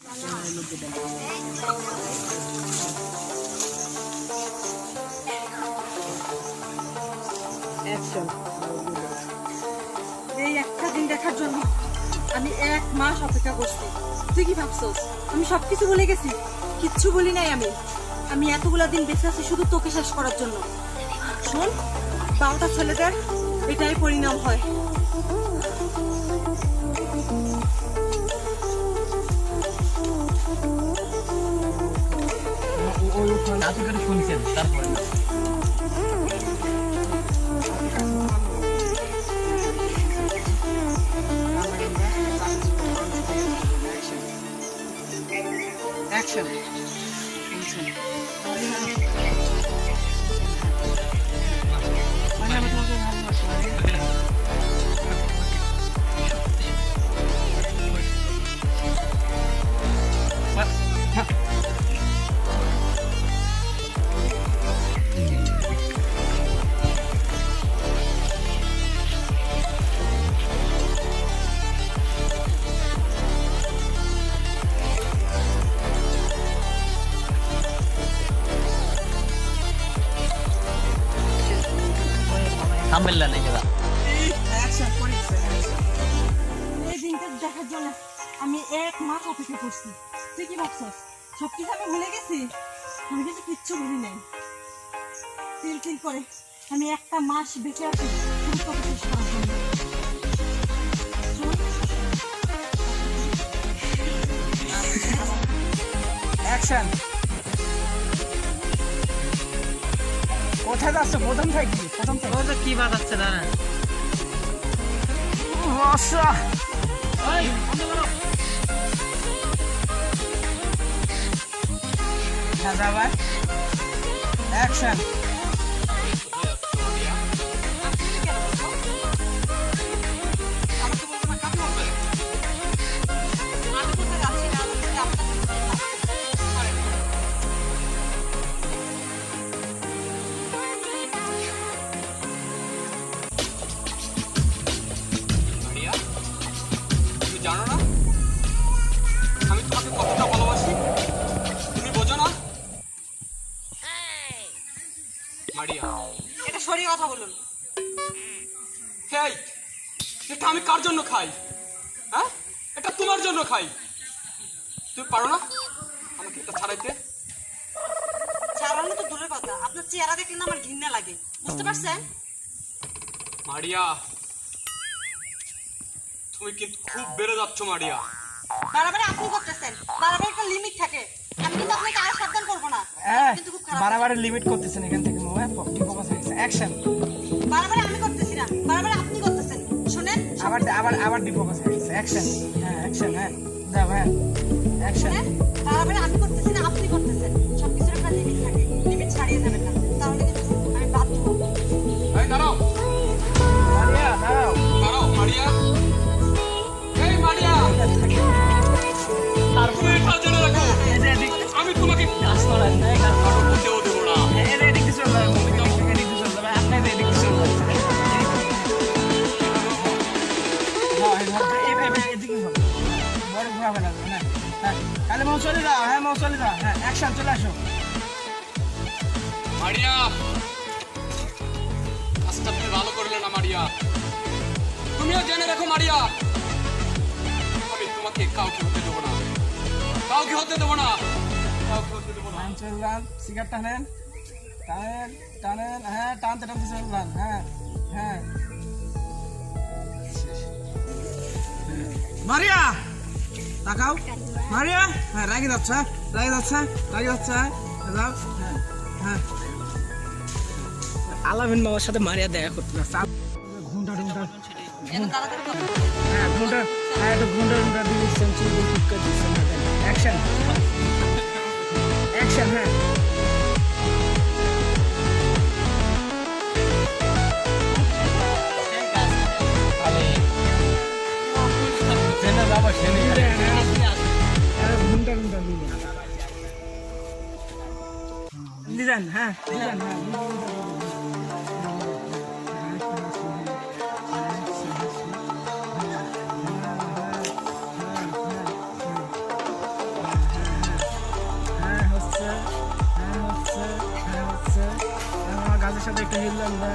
এই একটা দিন দেখার জন্য আমি 1 মাস অপেক্ষা করছি। তুই কি ভাবছস আমি সবকিছু ভুলে গেছি? কিচ্ছু বলি নাই। আমি এতগুলা দিন বেঁচে আছি শুধু তোকে শেষ করার জন্য। শোন, 12টা ছেলেদের এটাই পরিণাম হয়। শুনছেন তারপরে অ্যাকশন। মানে আমি তোমাকে ভালোবাসি। থাম্বনেল নাই কেদা এই দিনটা দেখার জন্য আমি 1 মাস অপেক্ষা করছি। তুই কি ভাবছস সবকিছু আমি ভুলে গেছি? আমি কিন্তু কিচ্ছু ভুলি নাই। তিল তিল করে আমি একটা মাস বেঁচে আছি শুধু তোকে শেষ করার জন্য। অ্যাকশন। কোথায় যাচ্ছ? প্রথম থেকে কি বাজাচ্ছে দাঁড়া অ্যাকশন। জানো না আমি তোমাকে কতটা ভালোবাসি? তুমি বোঝো না মারিয়া? এটা সরিয়ে কথা বলুন। হেই, এটা আমি কার জন্য খাই? হ্যাঁ, এটা তোমার জন্য খাই। তুমি পারো না আমাকে এটা ছাড়াইতে? চালানো তো দূরের কথা, আপনার চেহারা দেখলে না আমার ঘৃণা লাগে, বুঝতে পারছেন? মারিয়া, তুমি কিন্তু খুব বেড়ে যাচ্ছ মারিয়া। বারবার আপনি করতেছেন, বারবার একটা লিমিট থাকে। আমি কিন্তু আপনাকে আর সাবধান করবো না, কিন্তু খুব খারাপ। বারবার লিমিট করতেছেন এখান থেকে মোবাইল ফোকাস হয়ে গেছে। অ্যাকশন। বারবার আমি করতেছি না, বারবার আপনি করতেছেন। শুনেন, আবার ডিফোকাস হয়ে গেছে। অ্যাকশন। হ্যাঁ অ্যাকশন। হ্যাঁ যাও। হ্যাঁ অ্যাকশন। বারবার আমি করতেছি না, আপনি করতেছেন। সবকিছুর একটা লিমিট থাকে, লিমিট ছাড়িয়ে যাবেন না, তাহলে কিন্তু আমি বাধ্য হবো। এই দাঁড়াও মারিয়া, দাঁড়াও। দাঁড়াও মারিয়া। এই মারিয়া, তারপরে এটা জেনে রাখো আমি তোমাকে গাছ করার নাই, গাছ কারো বলতেও দেবো না। এদিক দিয়ে চলে যাবে, এদিক দিয়ে চলে যাবে, আপনার এদিক দিয়ে চলে যাবে। এদিকে হবে, বড় ঘোরাবে লাগবে না। হ্যাঁ তাহলে মৌ চলে যাও। হ্যাঁ মৌ চলে যাও। হ্যাঁ অ্যাকশন, চলে আসো। মারিয়া, কাজটা তুমি ভালো করলে না মারিয়া। তুমিও জেনে রাখো মারিয়া, আমি তোমাকে কাউকে হতে দেবো না, কাউকে হতে দেবো না, কাউকে হতে দেবো না। চললাম, সিগারেট টানেন, টানেন টানেন। হ্যাঁ টানতে টানতে চললাম। হ্যাঁ হ্যাঁ। মারিয়া তাকাও। মারিয়া, হ্যাঁ রাগে যাচ্ছে, রাগে যাচ্ছে, রাগে যাচ্ছে। যাও। হ্যাঁ হ্যাঁ। আলামিন বাবার সাথে মারিয়া দেখা করতে যাচ্ছে। ঘুমটা টুমটা, হ্যাঁ ঘুমটা, হ্যাঁ একটু ঘুমটা টুমটা দিয়ে দিচ্ছেন, চুল ঠিক করে দিচ্ছেন। অ্যাকশন। অ্যাকশন। হ্যাঁ ঘুমটা টুমটা দিলেন। হ্যাঁ দিলেন। হ্যাঁ সাথে একটু হিললাম না